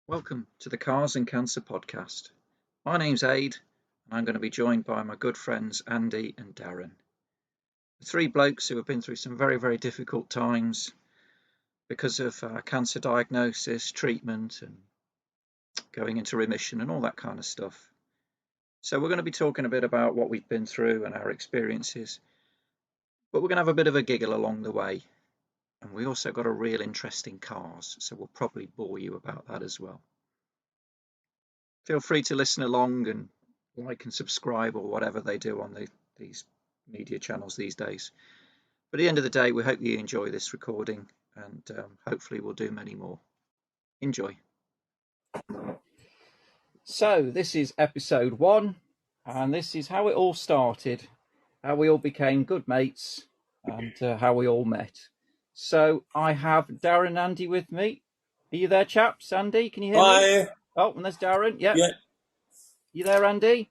Welcome to the Cars and Cancer podcast. My name's Aid, and I'm going to be joined by my good friends Andy and Darren. The three blokes who have been through some very, very difficult times because of cancer diagnosis, treatment, and going into remission and all that kind of stuff. So we're going to be talking a bit about what we've been through and our experiences, but we're going to have a bit of a giggle along the way. And we also got a real interest in cars, so we'll probably bore you about that as well. Feel free to listen along and like and subscribe or whatever they do on these media channels these days. But at the end of the day, we hope you enjoy this recording, and hopefully we'll do many more. Enjoy. So this is episode 1, and this is how it all started, how we all became good mates, and how we all met. So I have Darren and Andy with me. Are you there, chaps? Andy, can you hear me? Hi. Oh, and there's Darren. Yep. Yeah. You there, Andy?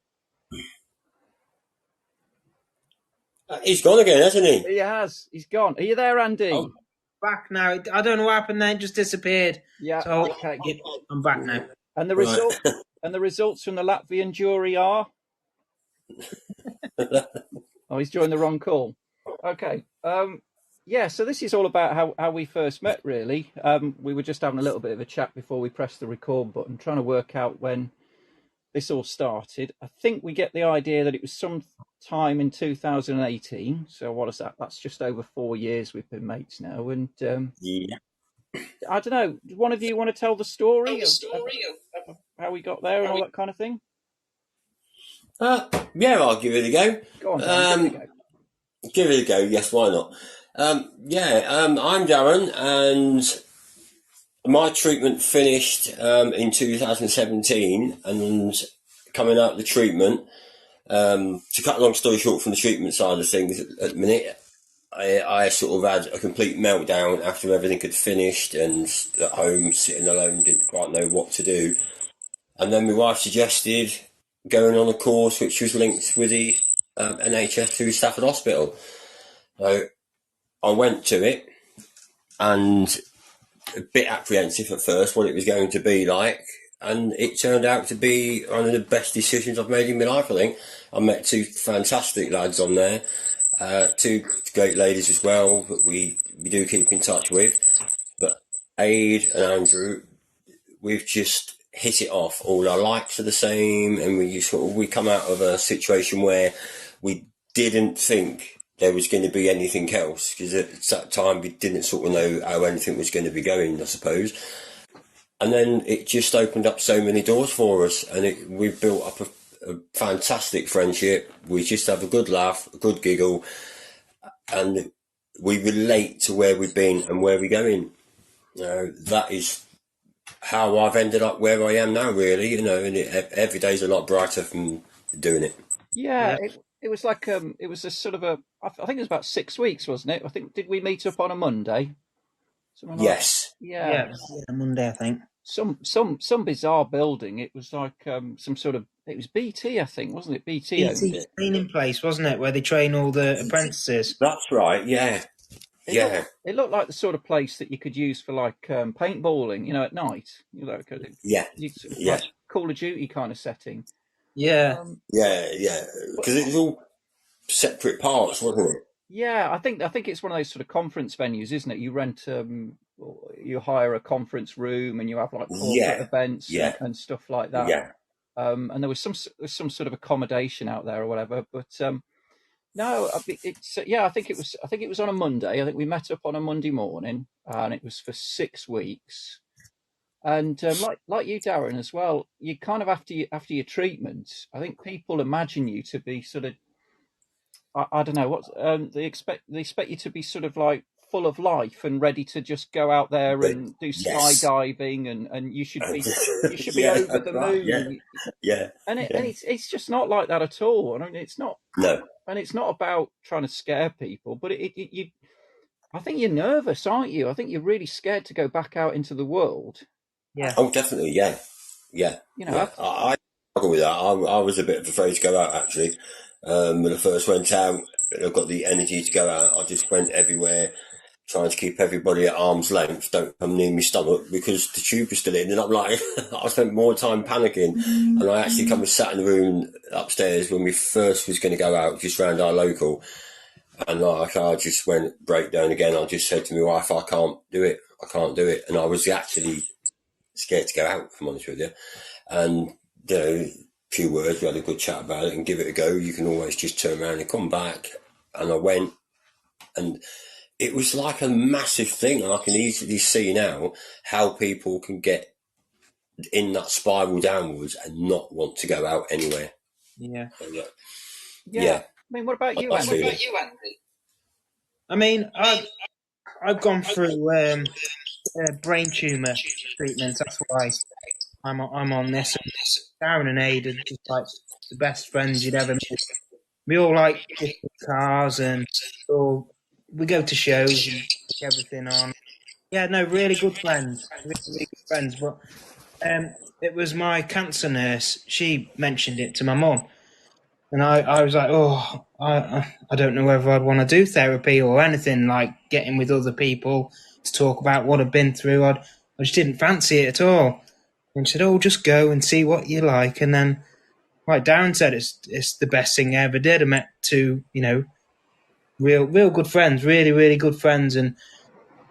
He's gone again, hasn't he? He has. He's gone. Are you there, Andy? Oh, back now. I don't know what happened then. It just disappeared. Yeah. So Okay. I'm back now. And the result and the results from the Latvian jury are. Oh, he's joined the wrong call. Okay. Yeah. So this is all about how we first met. Really, we were just having a little bit of a chat before we pressed the record button, trying to work out when this all started. I think we get the idea that it was some time in 2018. So what is that? That's just over 4 years we've been mates now. And Yeah. I don't know. Do one of you want to tell the story of how we got there and all that kind of thing? Yeah, I'll give it a go. Go on, Dan, give it a go. Give it a go. Yes, why not? I'm Darren, and my treatment finished in 2017, and coming out of the treatment, to cut a long story short from the treatment side of things at the minute, I sort of had a complete meltdown after everything had finished, and at home sitting alone, didn't quite know what to do. And then my wife suggested going on a course which was linked with the NHS through Stafford Hospital. So I went to it, and a bit apprehensive at first what it was going to be like, and it turned out to be one of the best decisions I've made in my life, I think. I met two fantastic lads on there, two great ladies as well that we do keep in touch with. But Aid and Andrew, we've just hit it off. All our likes are the same, and we come out of a situation where we didn't think there was going to be anything else, because at that time we didn't sort of know how anything was going to be going, I suppose. And then it just opened up so many doors for us, and we've built up a fantastic friendship. We just have a good laugh, a good giggle, and we relate to where we've been and where we're going. That is how I've ended up where I am now, really, and every day's a lot brighter from doing it. Yeah. It was like it was a sort of I think it was about 6 weeks, wasn't it? I think, did we meet up on a Monday? Yes. Yeah, Monday, I think. Some bizarre building. It was like some sort of, it was BT, I think, wasn't it? BT owned it. Training place, wasn't it, where they train all the apprentices? That's right. Yeah. It looked like the sort of place that you could use for like paintballing, at night. Like Call of Duty kind of setting. Yeah. Because it was all separate parts, wasn't it? Yeah, I think it's one of those sort of conference venues, isn't it? You rent, you hire a conference room, and you have like corporate events and stuff like that. Yeah. And there was some sort of accommodation out there or whatever. But no, I think it was on a Monday. I think we met up on a Monday morning, and it was for 6 weeks. And like you, Darren, as well, you kind of after your treatment, I think people imagine you to be sort of, I don't know what they expect you to be sort of like full of life and ready to just go out there and do skydiving, and you should be over the moon. Yeah. And it's just not like that at all. I mean, it's not. No. And it's not about trying to scare people, but I think you're nervous, aren't you? I think you're really scared to go back out into the world. Yeah. Oh, definitely. Yeah. I struggle with that. I was a bit afraid to go out, actually. When I first went out, and I got the energy to go out, I just went everywhere, trying to keep everybody at arm's length, don't come near my stomach because the tube is still in. And I'm like, I spent more time panicking. And I actually come and sat in the room upstairs when we first was going to go out, just round our local. And like, I just went breakdown again. I just said to my wife, I can't do it. I can't do it. And I was actually scared to go out, if I'm honest with you. And, you know, a few words, we had a good chat about it and give it a go. You can always just turn around and come back. And I went, and it was like a massive thing. I can easily see now how people can get in that spiral downwards and not want to go out anywhere. Yeah. So, Yeah. I mean, what about you, Andy? I mean, I've gone through brain tumor treatment. That's why I'm on this. Darren and Aid are just like the best friends you'd ever meet. We all like different cars, and we go to shows and take everything on. Yeah, no, really good friends, really good friends. But it was my cancer nurse. She mentioned it to my mum, and I was like, oh, I don't know whether I'd want to do therapy or anything like getting with other people to talk about what I've been through. I just didn't fancy it at all. And she said, oh, just go and see what you like. And then, like Darren said, it's the best thing I ever did. I met two, real good friends, really, really good friends. And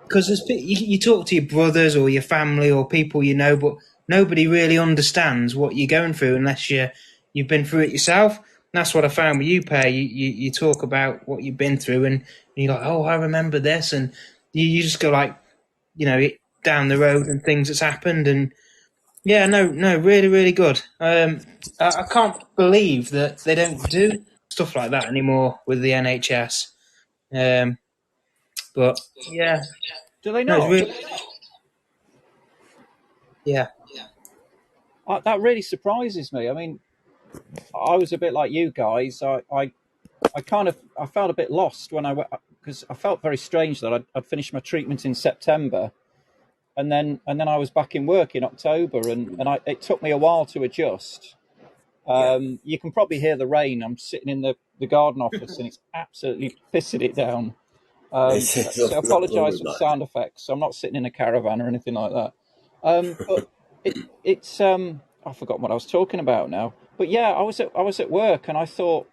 because you talk to your brothers or your family or people you know, but nobody really understands what you're going through unless you've been through it yourself. And that's what I found with you, Per. You talk about what you've been through, and you're like, oh, I remember this, and you just go like, down the road and things that's happened, and yeah, no, really, really good. I can't believe that they don't do stuff like that anymore with the NHS. But yeah, Do they no, it's not? really, yeah. That really surprises me. I mean, I was a bit like you guys. I felt a bit lost when I went, because I felt very strange that I'd finished my treatment in September, and then I was back in work in October, and it took me a while to adjust. You can probably hear the rain. I'm sitting in the garden office, and it's absolutely pissing it down. So I apologise for the sound effects. I'm not sitting in a caravan or anything like that. But it's I've forgotten what I was talking about now. But yeah, I was at work, and I thought,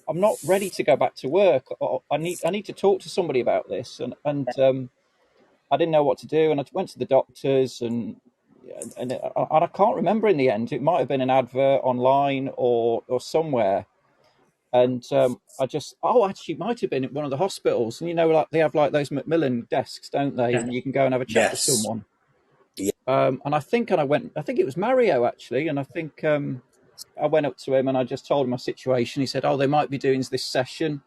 I'm not ready to go back to work. I need to talk to somebody about this, and I didn't know what to do, and I went to the doctors, and I can't remember in the end. It might have been an advert online or somewhere, and actually, it might have been at one of the hospitals, and like they have like those Macmillan desks, don't they? And you can go and have a chat with someone. Yeah. And I think it was Mario actually, and I think I went up to him and I just told him my situation. He said, "Oh, they might be doing this session.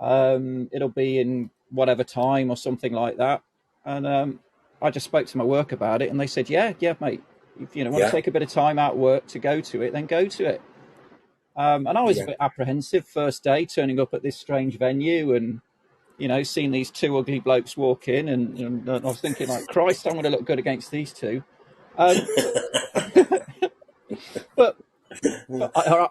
It'll be in whatever time or something like that." And I just spoke to my work about it, and they said, "Yeah, mate. If you want to take a bit of time out of work to go to it, then go to it." And I was a bit apprehensive first day, turning up at this strange venue and seeing these two ugly blokes walk in, and I was thinking, like, Christ, I'm going to look good against these two. But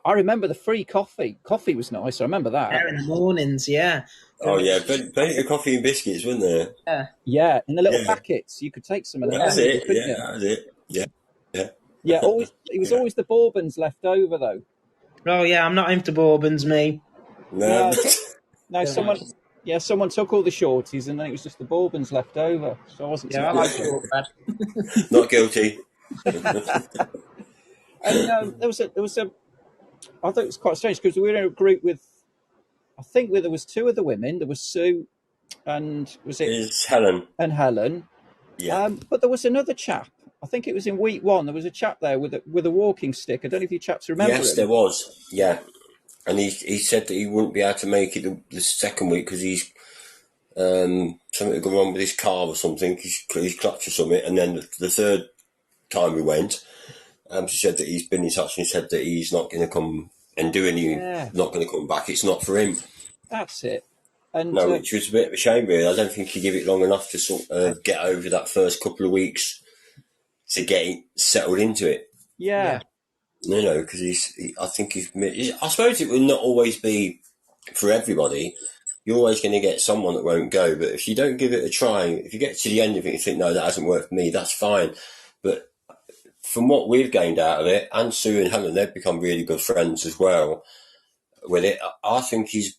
I remember the free coffee. Coffee was nice. I remember that. Yeah, in the mornings, yeah. Oh yeah, plenty of coffee and biscuits, wasn't there? Yeah, in the little packets. You could take some of them. That's it. Yeah, that's it. Yeah. Yeah, it was always the bourbons left over though. Oh yeah, I'm not into bourbons, me. No. No, someone took all the shorties, and then it was just the bourbons left over. So I wasn't. Yeah, I like shortbread. Not guilty. And there was a. I thought it was quite strange because we were in a group with. I think there was two of the women. There was Sue, and It's Helen. And Helen. Yeah. But there was another chap. I think it was in week 1. There was a chap there with a walking stick. I don't know if you chaps remember. Yes, him. there was. Yeah. And he said that he wouldn't be able to make it the second week because he's something going on with his car or something, his clutch or something. And then the third time we went, she said that he's been in touch and he said that he's not going to come and do any, not going to come back. It's not for him. That's it. And no, which was a bit of a shame, really. I don't think he gave it long enough to sort of get over that first couple of weeks to get settled into it. Yeah. Because I think I suppose it will not always be for everybody, you're always going to get someone that won't go. But if you don't give it a try, if you get to the end of it and think, no, that hasn't worked for me, that's fine. But from what we've gained out of it, and Sue and Helen, they've become really good friends as well with it. I think he's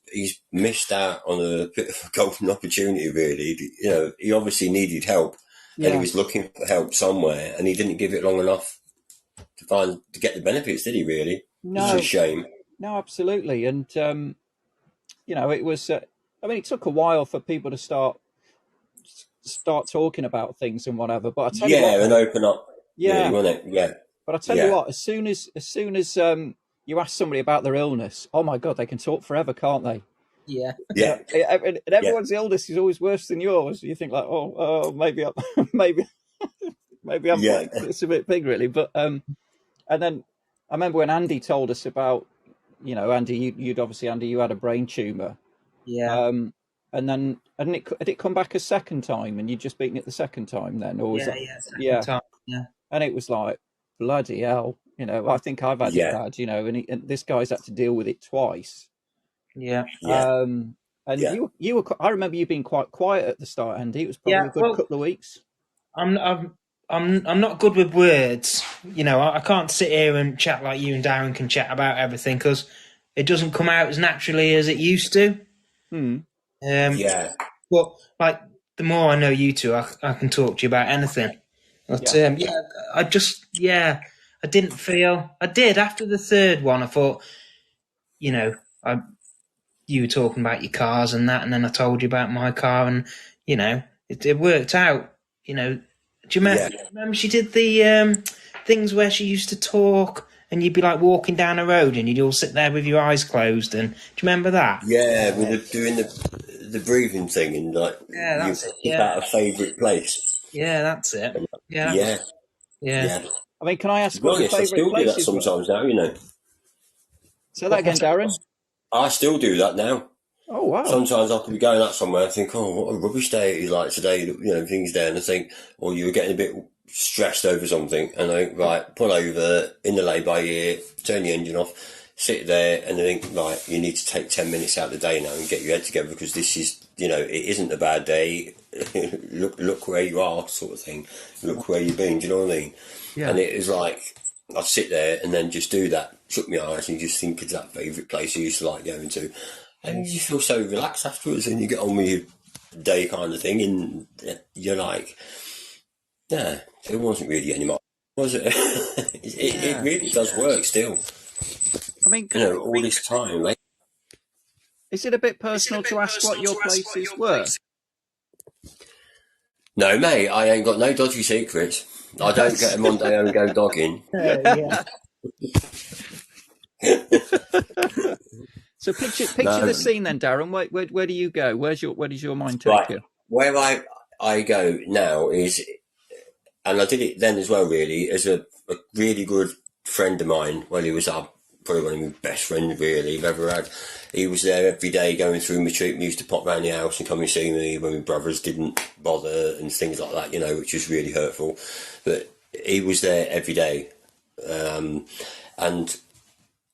missed out on a bit of a golden opportunity, really. You know, he obviously needed help, and he was looking for help somewhere, and he didn't give it long enough to get the benefits, did he? Really? No, it's a shame. No, absolutely, and you know, it was. I mean, it took a while for people to start talking about things and whatever. But I tell you what, and open up. yeah, really, wasn't it? Yeah. But I tell you what, as soon as you ask somebody about their illness, oh my God, they can talk forever, can't they? Yeah. Yeah. And everyone's illness is always worse than yours. You think like, maybe maybe I'm like, it's a bit big, really. But and then I remember when Andy told us about, you know, Andy, you had a brain tumor. Yeah. And then had it come back a second time, and you'd just beaten it the second time then, or was second time. Yeah. And it was like, bloody hell, you know. I think I've had it bad, you know, and this guy's had to deal with it twice. Yeah. And you were. I remember you being quite quiet at the start, Andy. It was probably a good couple of weeks. I'm not good with words. You know, I can't sit here and chat like you and Darren can chat about everything, because it doesn't come out as naturally as it used to. But like, the more I know you two, I can talk to you about anything. But I didn't feel. I did after the third one. I thought, you know, you were talking about your cars and that, and then I told you about my car, and you know, it worked out. You know, do you remember she did the things where she used to talk, and you'd be like walking down a road, and you'd all sit there with your eyes closed, and do you remember that? Yeah, with doing the breathing thing, and like, that's it. About a favourite place. Yeah, that's it. Yeah. I mean, can I ask what your favourite place is? I still do that sometimes now, you know. Say that again, Darren. I still do that now. Oh, wow. Sometimes I could be going out somewhere and think, oh, what a rubbish day it is like today, you know, things there, and I think, or you were getting a bit stressed over something, and I think, right, pull over in the lay-by here, turn the engine off, sit there, and I think, right, you need to take 10 minutes out of the day now and get your head together, because this is, you know, it isn't a bad day. look where you are, sort of thing. Look where you've been, do you know what I mean? Yeah. And it was like, I'd sit there and then just do that, shut my eyes and just think of that favourite place I used to like going to. And you feel so relaxed afterwards, and you get on with your day kind of thing, and you're like, yeah, it wasn't really anymore, was it? It really does work still. I mean, you know, all this time, mate. Is it a bit personal to ask what your places were? No, mate, I ain't got no dodgy secrets. I don't get a Monday and go dogging. So picture the scene then, Darren. Where do you go? Where does your mind take you? Where I go now is, and I did it then as well, really, as a really good friend of mine. Well, he was probably one of my best friends, really, I've ever had. He was there every day going through my treatment. He used to pop round the house and come and see me when my brothers didn't bother and things like that, you know, which was really hurtful. But he was there every day. And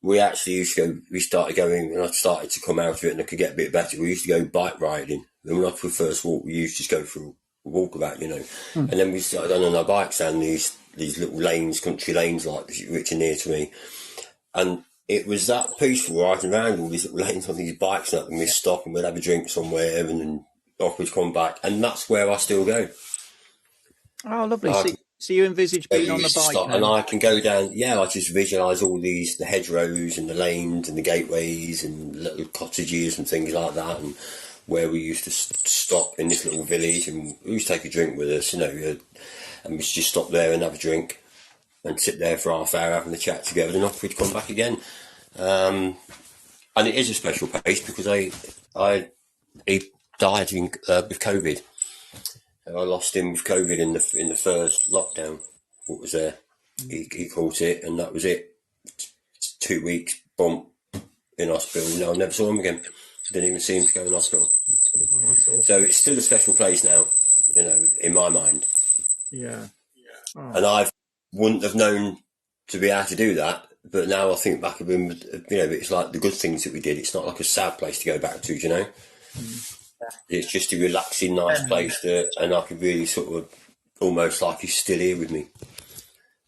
we actually used to go, we started going, and I started to come out of it and I could get a bit better. We used to go bike riding. And when I first walk, we used to just go for a walkabout, you know. And then we started on our bikes down these little lanes, country lanes, like, which are near to me. And it was that peaceful riding around all these little lanes on these bikes, and we'd stop and we'd have a drink somewhere, and then off we'd come back. And that's where I still go. Oh, lovely. So you envisage being on the bike now? And I can go down, I just visualise all the hedgerows and the lanes and the gateways and little cottages and things like that, and where we used to stop in this little village, and we used to take a drink with us, you know, and we'd just stop there and have a drink and sit there for half an hour having a chat together, and off we'd come back again. And it is a special place because he died with COVID. I lost him with COVID in the first lockdown. What was there? He caught it, and that was it. 2 weeks, bump in hospital. No, I never saw him again. Didn't even see him to go in hospital. Oh, so it's still a special place now, you know, in my mind. Yeah. Oh. And I wouldn't have known to be able to do that, but now I think back of him, you know, it's like the good things that we did. It's not like a sad place to go back to, you know. It's just a relaxing, nice place and I could really sort of almost like he's still here with me,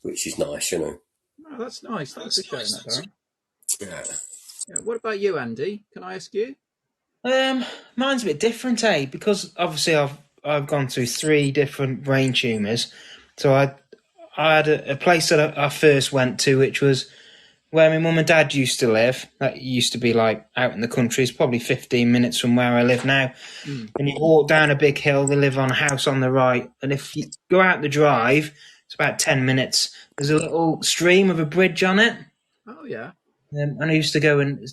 which is nice, you know. Oh, that's nice. Thanks for sharing that, Darren. Yeah. Yeah. What about you, Andy? Can I ask you? Mine's a bit different, because obviously I've gone through 3 different brain tumours. So I had a place that I first went to, which was where my mum and dad used to live. That used to be like out in the country. It's probably 15 minutes from where I live now. And you walk down a big hill. They live on a house on the right. And if you go out the drive, it's about 10 minutes. There's a little stream with a bridge on it. Oh, yeah. And I used to go and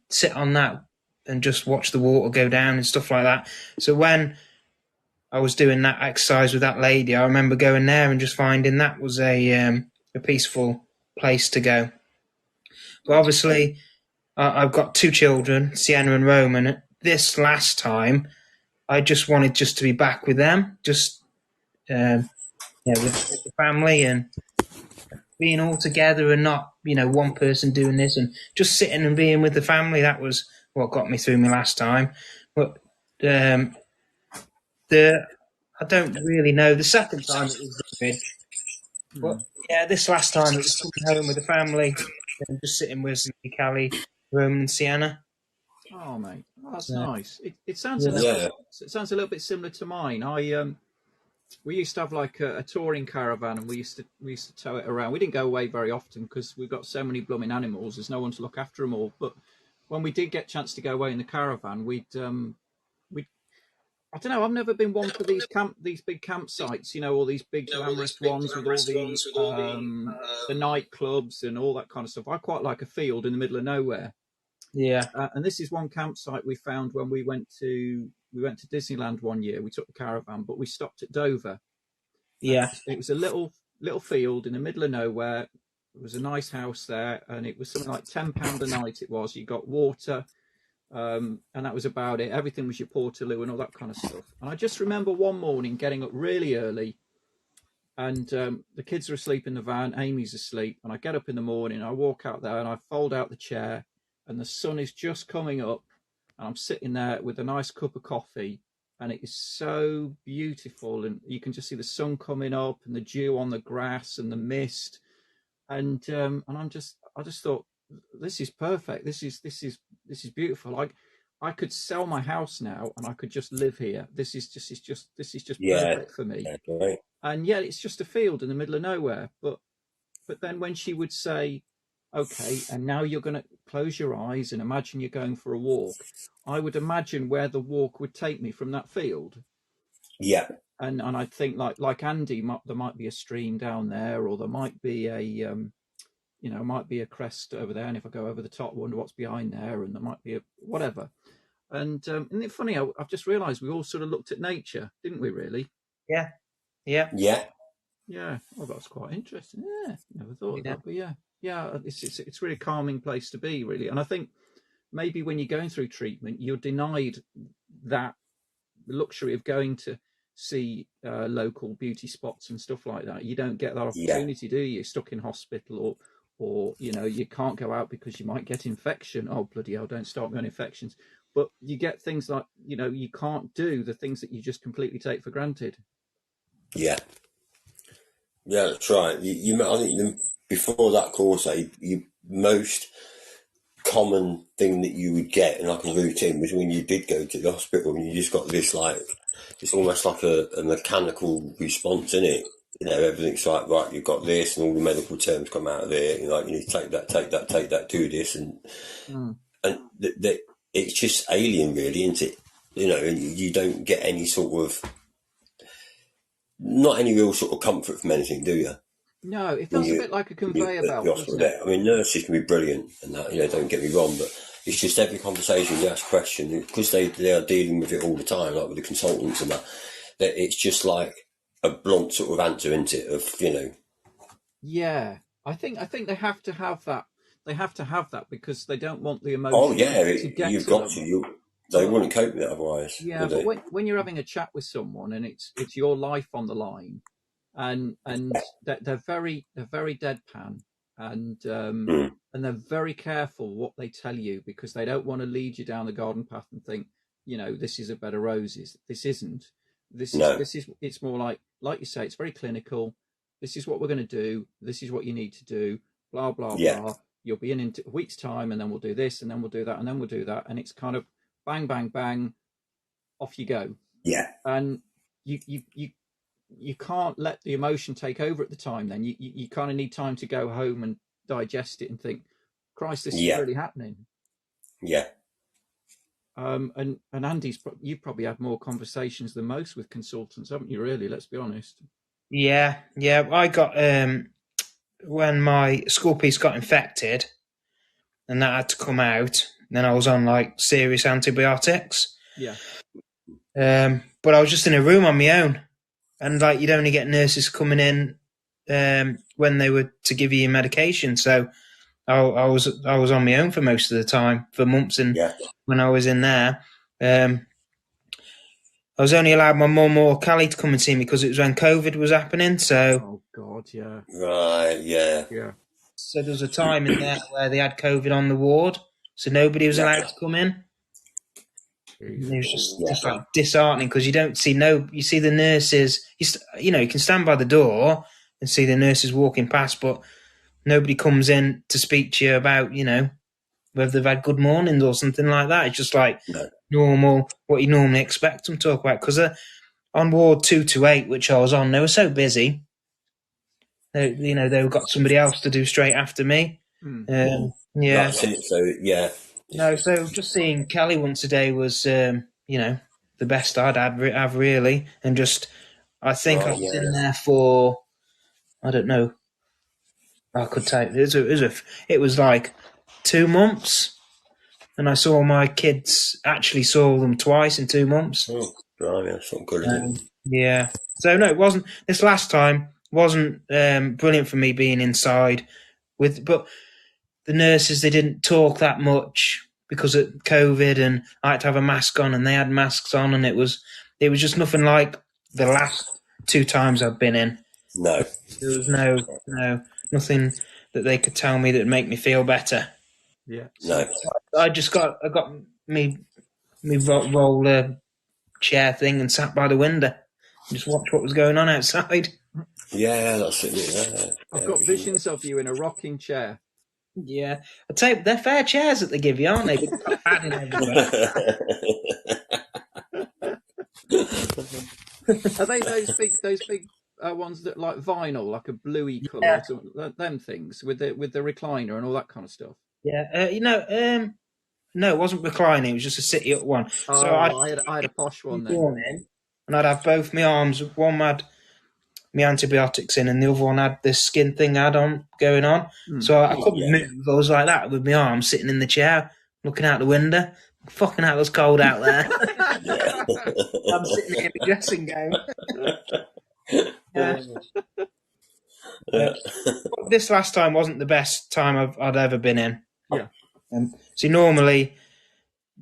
sit on that and just watch the water go down and stuff like that. So when I was doing that exercise with that lady, I remember going there and just finding that was a peaceful place to go. But obviously, I've got 2 children, Sienna and Roman. This last time, I just wanted just to be back with them, just with the family and being all together and not, one person doing this and just sitting and being with the family. That was what got me through my last time. But I don't really know. The second time it was the bridge. But yeah, this last time it was coming home with the family and just sitting with me, Callie, Roman and Sienna. Oh, mate, that's nice. It sounds Yeah. it sounds a little bit similar to mine. We used to have like a touring caravan, and we used to tow it around. We didn't go away very often because we've got so many blooming animals. There's no one to look after them all. But when we did get a chance to go away in the caravan, we'd I don't know. I've never been one for these big campsites. All these big glamorous ones with all the nightclubs and all that kind of stuff. I quite like a field in the middle of nowhere. Yeah. And this is one campsite we found when we went to Disneyland one year. We took the caravan, but we stopped at Dover. Yeah. It was a little field in the middle of nowhere. There was a nice house there, and it was something like £10 a night. It was. You got water, and that was about it. Everything was your portaloo and all that kind of stuff. And I just remember one morning getting up really early, and the kids are asleep in the van. Amy's asleep, and I get up in the morning. I walk out there and I fold out the chair, and the sun is just coming up, and I'm sitting there with a nice cup of coffee, and it is so beautiful, and you can just see the sun coming up and the dew on the grass and the mist, and I just thought, this is perfect. This is beautiful. I could sell my house now and I could just live here. This is just perfect for me. Right. And yeah, it's just a field in the middle of nowhere. But then when she would say, okay, and now you're going to close your eyes and imagine you're going for a walk, I would imagine where the walk would take me from that field. Yeah. And I'd think like Andy, there might be a stream down there, or there might be might be a crest over there. And if I go over the top, I wonder what's behind there, and there might be a whatever. And isn't it funny? I've just realised we all sort of looked at nature, didn't we? Really? Yeah. Yeah. Yeah. Yeah. Oh, that's quite interesting. Yeah, never thought of that, but yeah. It's really a calming place to be, really. And I think maybe when you're going through treatment, you're denied that luxury of going to see local beauty spots and stuff like that. You don't get that opportunity, do you? You're stuck in hospital, or you can't go out because you might get infection. Oh, bloody hell, don't start me on infections. But you get things like, you can't do the things that you just completely take for granted. Yeah. Yeah, that's right. I think before that course, you most common thing that you would get in like a routine was when you did go to the hospital and you just got this it's almost like a mechanical response, isn't it? Everything's like, right, you've got this, and all the medical terms come out of it. You need to take that, do this, and it's just alien, really, isn't it? And you don't get any sort of, not any real sort of comfort from anything, do you? No, it feels a bit like a conveyor belt, doesn't it? I mean, nurses can be brilliant, and that, don't get me wrong, but it's just every conversation you ask question, because they are dealing with it all the time, like with the consultants and that it's just like a blunt sort of answer, isn't it? Of Yeah, I think they have to have that. They have to have that because they don't want the emotion. Oh yeah, to get you've to got them. to. They wouldn't cope with it otherwise. Yeah, but when you're having a chat with someone and it's your life on the line, and they're very deadpan, and they're very careful what they tell you, because they don't want to lead you down the garden path and think this is a bed of roses. This isn't. No. It's more like you say, it's very clinical. This is what we're going to do. This is what you need to do. Blah, blah, Yeah. blah. You'll be in a week's time, and then we'll do this, and then we'll do that, and then we'll do that. And it's kind of bang, bang, bang, off you go. Yeah. And you can't let the emotion take over at the time. Then you kind of need time to go home and digest it and think, Christ, this is really happening. Yeah. And Andy's, you've probably had more conversations than most with consultants, haven't you? Really, let's be honest. Yeah. I got when my school piece got infected, and that had to come out. Then I was on like serious antibiotics. Yeah. But I was just in a room on my own, and like you'd only get nurses coming in when they were to give you your medication. So I was on my own for most of the time, for months. And when I was in there, I was only allowed my mum or Callie to come and see me because it was when COVID was happening. So, oh God, yeah, right, yeah. So there was a time in there where they had COVID on the ward, so nobody was allowed to come in. And it was just like disheartening because you don't see you see the nurses. You can stand by the door and see the nurses walking past, but nobody comes in to speak to you about whether they've had good mornings or something like that. It's just like normal, what you normally expect them to talk about. Because on ward 2 to 8, which I was on, they were so busy. They've got somebody else to do straight after me. That's it. So No, so just seeing Kelly once a day was, the best I'd have really, and just I think I was in there for, I don't know, I could take it was like 2 months, and I saw my kids. Actually, saw them twice in 2 months. Oh, blimey, that's not good, is it? Yeah. So no, it wasn't. This last time wasn't brilliant for me being inside but the nurses, they didn't talk that much because of COVID, and I had to have a mask on, and they had masks on, and it was just nothing like the last 2 times I've been in. No. There was nothing that they could tell me that would make me feel better. Yeah. No. I got me roller chair thing and sat by the window and just watched what was going on outside. Yeah, that's it. Yeah. I've got visions of you in a rocking chair. Yeah, I tell you, they're fair chairs that they give you, aren't they? Padding everywhere. Are they those big ones that like vinyl, like a bluey colour, them things with the recliner and all that kind of stuff? Yeah, no, it wasn't reclining. It was just a sit-up one. Oh, so I had a posh one then. And I'd have both my arms. One had my antibiotics in, and the other one had this skin thing going on. So I couldn't move. I was like that with my arms sitting in the chair, looking out the window. Fucking hell, it was cold out there. I'm sitting in my dressing gown. This last time wasn't the best time I'd ever been in. Yeah. See, normally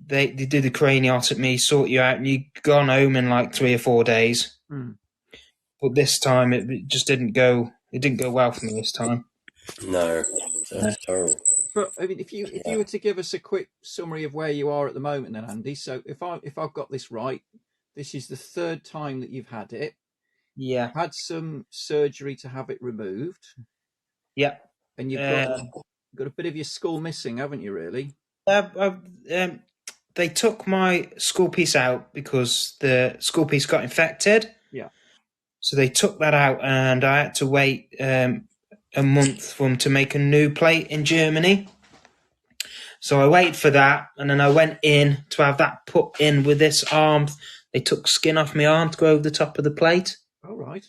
they do the craniotomy, sort you out, and you gone home in like 3 or 4 days. But this time it just didn't go. It didn't go well for me this time. No, that's terrible. But I mean, if you were to give us a quick summary of where you are at the moment, then Andy. So if I've got this right, this is the 3rd time that you've had it. Yeah. Had some surgery to have it removed. Yeah. And you've got a bit of your skull missing, haven't you? Really? They took my skull piece out because the skull piece got infected. Yeah. So they took that out, and I had to wait a month for them to make a new plate in Germany. So I waited for that, and then I went in to have that put in with this arm. They took skin off my arm to go over the top of the plate. All right.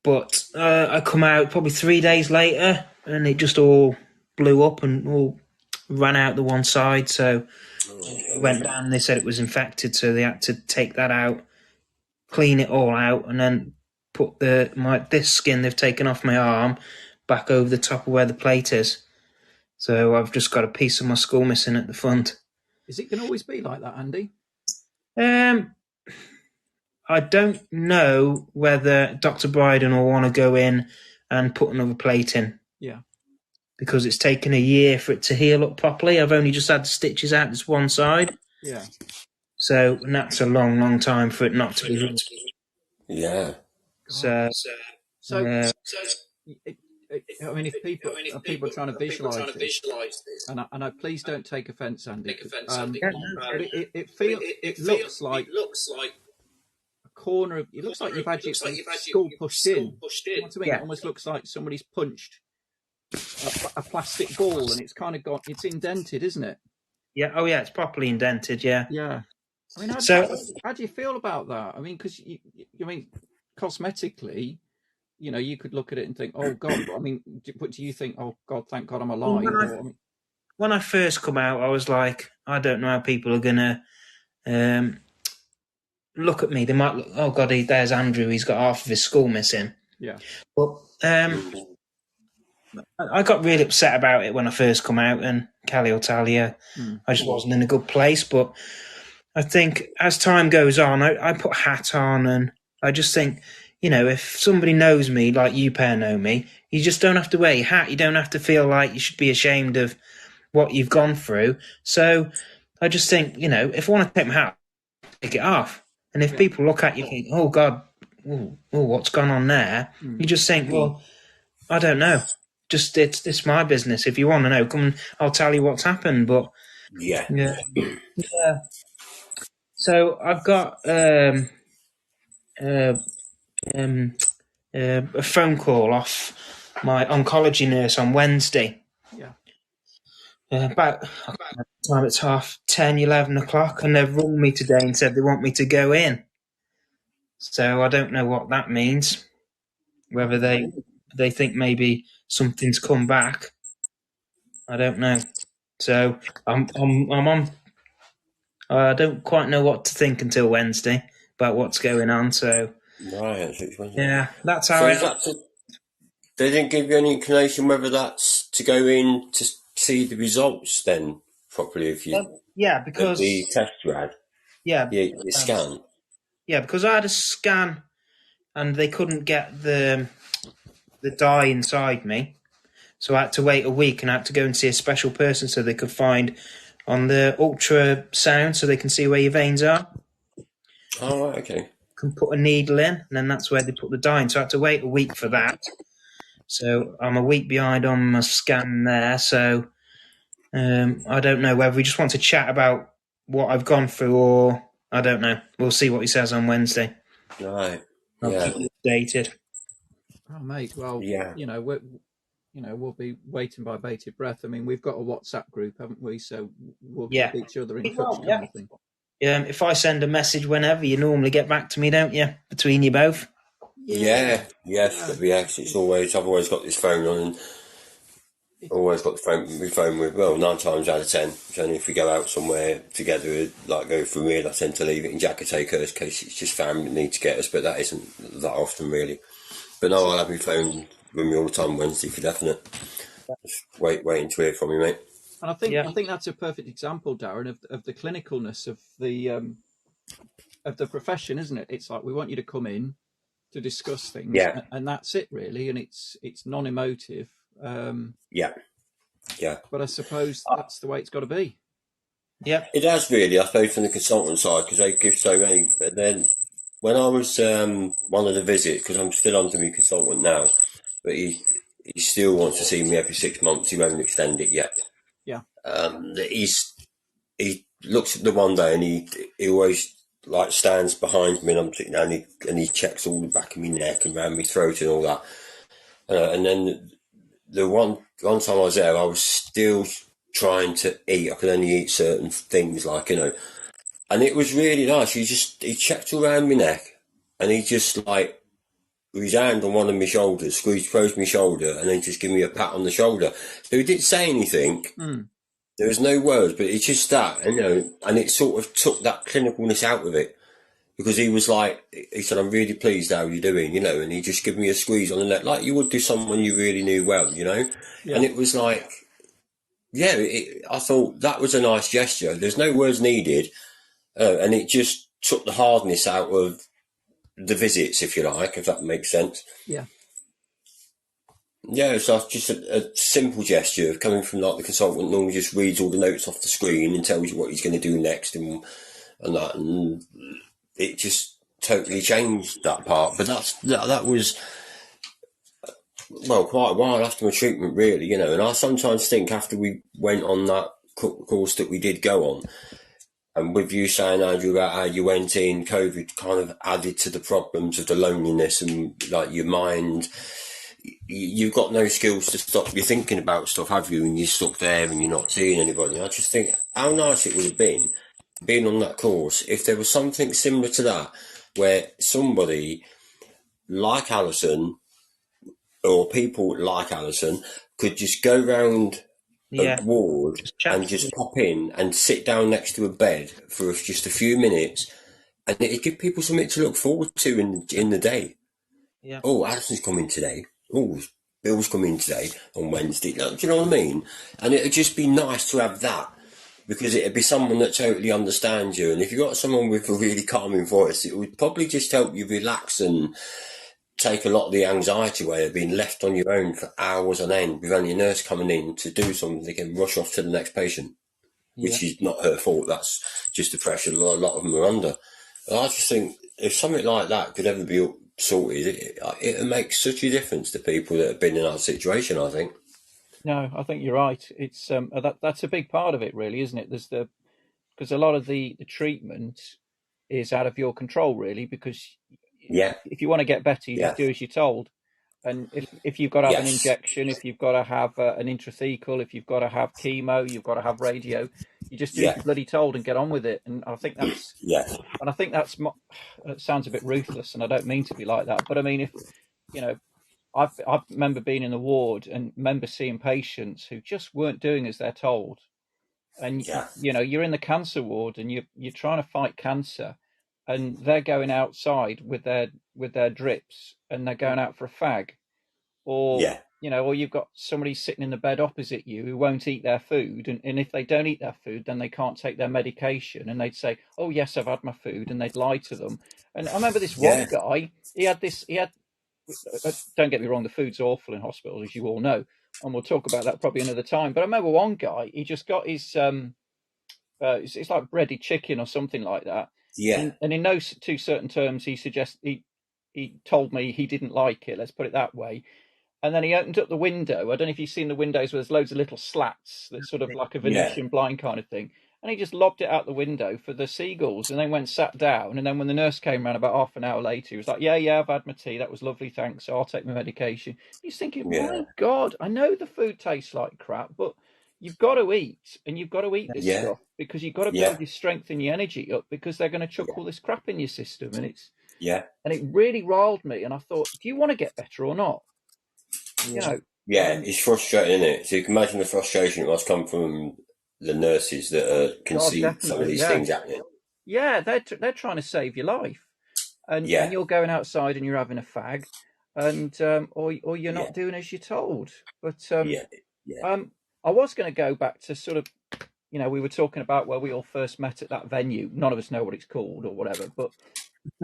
But I come out probably 3 days later, and it just all blew up and all ran out the one side. So I went down, and they said it was infected, so they had to take that out, clean it all out, and then put this skin they've taken off my arm back over the top of where the plate is. So I've just got a piece of my skull missing at the front. Is it going to always be like that, Andy? I don't know whether Dr. Bryden will want to go in and put another plate in. Yeah. because it's taken a year for it to heal up properly. I've only just had the stitches out this one side. Yeah. So, and that's a long, long time for it not to be healed. Yeah. So, So, I mean, if people are trying to visualise this, and I know, please don't take offence, Andy. But it looks like a corner of. It looks like you've had your skull pushed in. You know what I mean? Yeah. It almost looks like somebody's punched a plastic ball, and it's kind of got. It's indented, isn't it? yeah. Oh, yeah. It's properly indented. Yeah. Yeah. I mean, how do you feel about that? I mean, because I mean, cosmetically, you know, you could look at it and think, "Oh God," I mean, but do you think, "Oh God, thank God I'm alive"? When I first come out, I was like, I don't know how people are gonna look at me. They might look, oh God, there's Andrew. He's got half of his skull missing. Yeah. But I got really upset about it when I first come out, and Callie will tell you, I just wasn't in a good place. But I think as time goes on, I put a hat on, and I just think, you know, if somebody knows me like you pair know me, you just don't have to wear your hat. You don't have to feel like you should be ashamed of what you've gone through. So I just think, you know, if I want to take my hat, take it off. And if people look at you and think, oh God, what's gone on there? You just think, well, I don't know. Just it's my business. If you want to know, come and I'll tell you what's happened. But Yeah. So I've got a phone call off my oncology nurse on Wednesday. Yeah. About time it's 10:30, 11 o'clock, and they've rung me today and said they want me to go in. So I don't know what that means. Whether they think maybe something's come back, I don't know. So I'm on. I don't quite know what to think until Wednesday about what's going on. So Right. yeah, that's how. They didn't give you any inclination whether that's to go in to see the results then properly if you because the test you had. The scan. Yeah, because I had a scan and they couldn't get the dye inside me, so I had to wait a week and I had to go and see a special person so they could find on the ultrasound so they can see where your veins are. Oh, right, okay. Can put a needle in, and then that's where they put the dye in. So I had to wait a week for that. So I'm a week behind on my scan there. So I don't know whether we just want to chat about what I've gone through, or I don't know. We'll see what he says on Wednesday. Right. I'll keep you updated. Oh, mate. Well, you know, we'll be waiting by bated breath. I mean, we've got a WhatsApp group, haven't we? So we'll keep each other in touch. Kind of thing. If I send a message whenever, you normally get back to me, don't you? Between you both. Yes. It's always I've always got this phone on, and always got my phone with. Well, 9 times out of 10, it's only if we go out somewhere together, like go for a meal, I tend to leave it in Jack take us, in case it's just family that need to get us. But that isn't that often, really. But no, I'll have my phone with me all the time Wednesday for definite. Just waiting to hear from you, mate. And I think that's a perfect example, Darren, of the clinicalness of the profession, isn't it? It's like we want you to come in to discuss things, and that's it, really. And it's non-emotive. But I suppose that's the way it's got to be. Yeah, it has really. I suppose from the consultant side, because they give so many. But then when I was one of the visits, because I'm still under my consultant now, but he still wants to see me every 6 months. He won't extend it yet. Yeah. He looks at the one day and he always like stands behind me, and I'm sitting down, and he checks all the back of my neck and around my throat and all that. And then the one time I was there, I was still trying to eat. I could only eat certain things, like, you know. And it was really nice. He checked all around my neck, and he just like with his hand on one of my shoulders, squeezed close my shoulder, and then just give me a pat on the shoulder. So he didn't say anything. There was no words, but it's just that, and, you know, and it sort of took that clinicalness out of it, because he was like, he said, "I'm really pleased how you're doing," you know, and he just gave me a squeeze on the neck, like you would do someone you really knew well, you know. Yeah. And it was like, I thought that was a nice gesture. There's no words needed, and it just took the hardness out of the visits, if you like, if that makes sense. Yeah. Yeah, it's like just a simple gesture of coming from like the consultant normally just reads all the notes off the screen and tells you what he's going to do next and that, and it just totally changed that part. But that was, well, quite a while after my treatment, really, you know. And I sometimes think after we went on that course that we did go on, and with you saying, Andrew, about how you went in, COVID kind of added to the problems of the loneliness and like your mind. You've got no skills to stop you thinking about stuff, have you? And you're stuck there and you're not seeing anybody. I just think how nice it would have been being on that course if there was something similar to that, where somebody like Alison or people like Alison could just go round a Yeah, ward just and chaps. just pop in and sit down next to a bed for just a few minutes, and it'd give people something to look forward to in the day. Yeah, Oh, Alison's coming today. Oh, Bill's coming today on Wednesday. Do you know what I mean? And it'd just be nice to have that, because it'd be someone that totally understands you. And if you've got someone with a really calming voice, it would probably just help you relax and take a lot of the anxiety away of being left on your own for hours on end with only a nurse coming in to do something and rush off to the next patient, yeah. which is not her fault. That's just the pressure a lot of them are under. And I just think if something like that could ever be sorted, it makes such a difference to people that have been in our situation, I think. No, I think you're right. It's that's a big part of it, really, isn't it? There's the because a lot of the treatment is out of your control, really, because Yeah, if you want to get better, you just yeah, do as you're told. And if you've got to have an yes, injection, if you've got to have an intrathecal, if you've got to have chemo, you've got to have radio, you just do as yeah, you're bloody told and get on with it. yeah, And I think it sounds a bit ruthless, and I don't mean to be like that, but I mean if you know, I remember being in the ward and remember seeing patients who just weren't doing as they're told, and yeah, you're in the cancer ward and you're trying to fight cancer, and they're going outside with their drips and they're going out for a fag, or yeah, or you've got somebody sitting in the bed opposite you who won't eat their food, and if they don't eat their food then they can't take their medication, and they'd say, oh yes, I've had my food, and they'd lie to them. And I remember this one yeah, guy, he had don't get me wrong, the food's awful in hospitals, as you all know, and we'll talk about that probably another time. But I remember one guy, he just got his it's like breaded chicken or something like that, yeah, and in those two certain terms, he told me he didn't like it. Let's put it that way. And then he opened up the window. I don't know if you've seen the windows where there's loads of little slats that's sort of like a yeah, Venetian blind kind of thing. And he just lobbed it out the window for the seagulls, and then went and sat down. And then when the nurse came around about half an hour later, he was like, yeah, I've had my tea. That was lovely, thanks. So I'll take my medication. He's thinking, yeah, my God, I know the food tastes like crap, but you've got to eat, and you've got to eat this yeah, stuff because you've got to yeah, build your strength and your energy up, because they're going to chuck yeah, all this crap in your system. yeah, And it really riled me. And I thought, do you want to get better or not? You Yeah. know, yeah. um, It's frustrating, isn't it? So you can imagine the frustration it must come from the nurses that can God, see some of definitely, these yeah. things happening. Yeah, they're trying to save your life, and Yeah, you're going outside and you're having a fag, and or you're yeah, not doing as you're told. But yeah, yeah, um, I was going to go back to sort of, we were talking about where we all first met at that venue. None of us know what it's called or whatever. But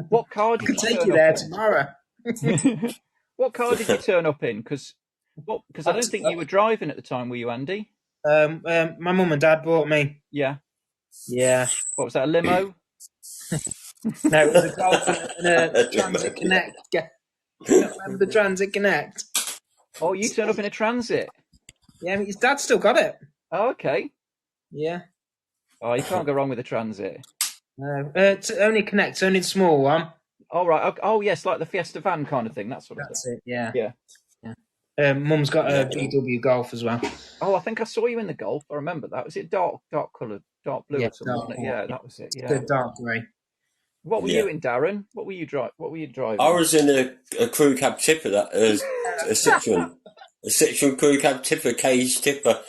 what car did I'll you take turn you up there in? tomorrow. What car did you turn up in? Because I don't That's, think you were driving at the time, were you, Andy? my mum and dad bought me. Yeah. Yeah. What was that? A limo? No, it was a Golf and a Transit Connect. Yeah. You not remember the Transit Connect? Oh, you turned up in a transit. Yeah, I mean, his dad still got it. Oh, okay. Yeah. Oh, you can't go wrong with a transit. No, it's only Connect, only the small one. All right. Oh, yes, like the Fiesta van kind of thing, that sort of thing. That's it. Yeah. Yeah. Yeah. Mum's got Yeah, a VW Golf as well. Oh, I think I saw you in the Golf. I remember that. Was it dark coloured, dark blue Yeah, or something, dark, wasn't it? Yeah, that was it. Yeah. good dark grey. What were yeah. you in, Darren? What were you I driving? was in a crew cab tipper, that a Citroen crew cab tipper, cage tipper.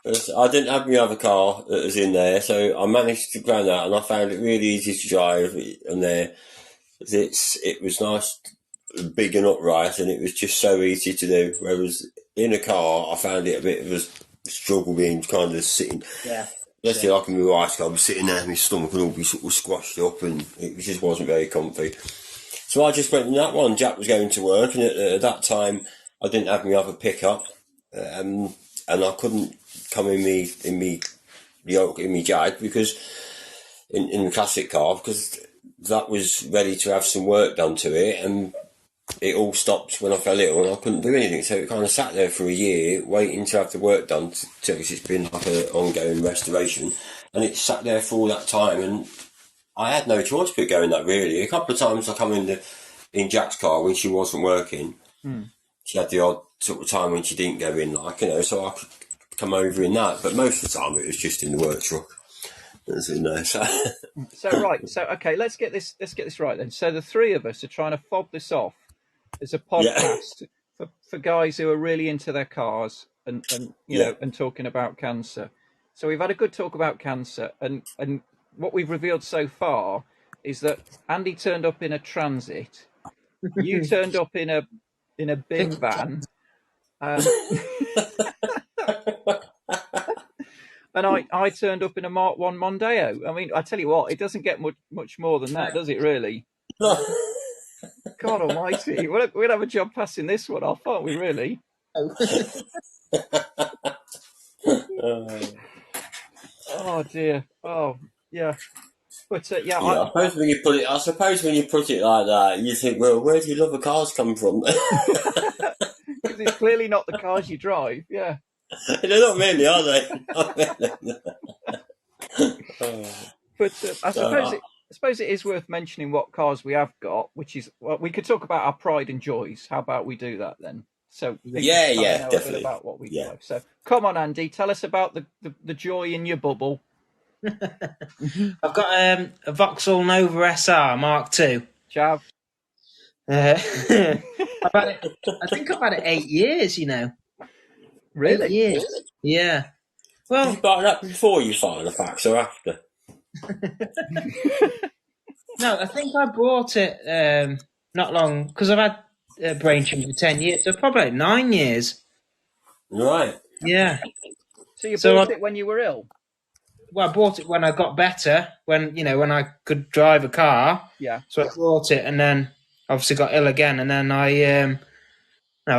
I didn't have my other car that was in there, so I managed to grab that, and I found it really easy to drive on there. It was nice, big and upright, and it was just so easy to do. Whereas in a car, I found it a bit of a struggle being kind of sitting. Yeah. Let's say like in my wife's car, I was sitting there, my stomach would all be sort of squashed up, and it just wasn't very comfy. So I just went in that one. Jack was going to work, and at that time, I didn't have my other pickup, and I couldn't come in me yoke in me Jag because in the classic car, because that was ready to have some work done to it, and it all stopped when I fell ill and I couldn't do anything. So it kind of sat there for a year waiting to have the work done, because it's been like an ongoing restoration, and it sat there for all that time, and I had no choice but going that, really. A couple of times I come in Jack's car when she wasn't working. She had the odd sort of time when she didn't go in, like, so I could come over in that, but most of the time it was just in the work truck. So okay, let's get this right then. So the three of us are trying to fob this off as a podcast for guys who are really into their cars and you know, and talking about cancer. So we've had a good talk about cancer, and what we've revealed so far is that Andy turned up in a Transit, you turned up in a bin van, and I turned up in a Mark 1 Mondeo. I mean, I tell you what, it doesn't get much more than that, does it, really? God almighty. We'll have a job passing this one off, aren't we, really? Oh, dear. Oh, yeah. But, I suppose when you put it like that, you think, well, where do your love of cars come from? Because it's clearly not the cars you drive, yeah. They're not really, are they? But I suppose it is worth mentioning what cars we have got, which is, well, we could talk about our pride and joys. How about we do that then? So know definitely. a bit about what we drive. So come on, Andy, tell us about the joy in your bubble. I've got a Vauxhall Nova SR Mark II. Chav. I think I've had it 8 years, you know. Really? 8 years. Yeah. Well, Did you buy that before you filed the fax or after? No, I think I bought it not long, because I've had a brain tumor for 10 years, so probably like 9 years. Right. Yeah. So you bought it when you were ill? Well, I bought it when I got better, when I could drive a car. Yeah. So I bought it, and then obviously got ill again, and then I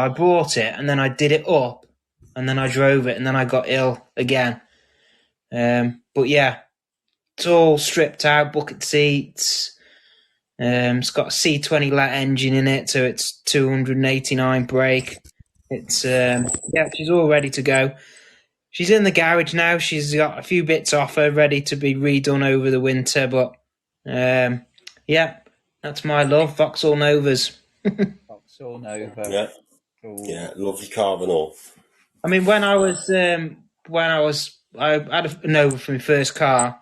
bought it, and then I did it up, and then I drove it, and then I got ill again. But yeah, it's all stripped out, bucket seats. It's got a C20 lat engine in it, so it's 289 brake. It's she's all ready to go. She's in the garage now. She's got a few bits off her, ready to be redone over the winter. But that's my love, Vauxhall Novas. Vauxhall Nova. Yeah. Ooh. Yeah, lovely car and all. I mean, I had a Nova for my first car,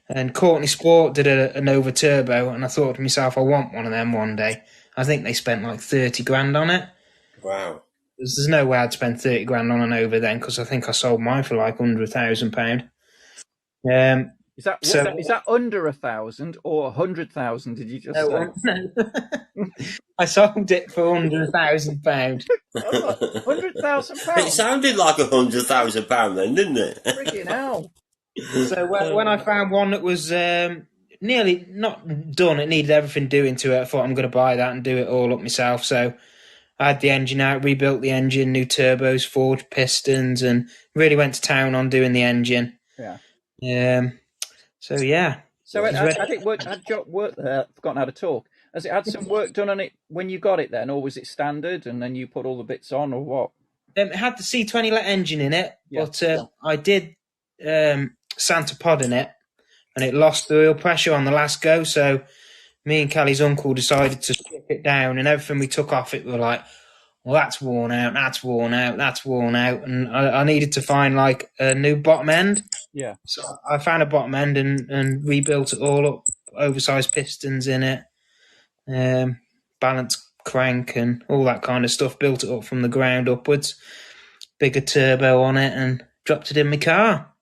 and Courtney Sport did a Nova Turbo, and I thought to myself, I want one of them one day. I think they spent like 30 grand on it. Wow. There's no way I'd spend 30 grand on an Nova then, because I think I sold mine for like £100,000. Is that under 1,000 or 100,000? Did you just say? No. I sold it for under £1,000. £100,000. It sounded like £100,000 then, didn't it? Freaking hell! So when I found one that was nearly not done, it needed everything doing to it, I thought I'm going to buy that and do it all up myself. So I had the engine out, rebuilt the engine, new turbos, forged pistons, and really went to town on doing the engine. Yeah. So yeah. So had forgotten how to talk. Has it had some work done on it when you got it then, or was it standard and then you put all the bits on, or what? It had the C20 lit engine in it, Yeah. but I did Santa Pod in it, and it lost the oil pressure on the last go. So me and Callie's uncle decided to strip it down, and everything we took off it, we were like, well, that's worn out, that's worn out, that's worn out. And I needed to find like a new bottom end. Yeah. So I found a bottom end and rebuilt it all up, oversized pistons in it, balanced crank and all that kind of stuff, built it up from the ground upwards, bigger turbo on it, and dropped it in my car.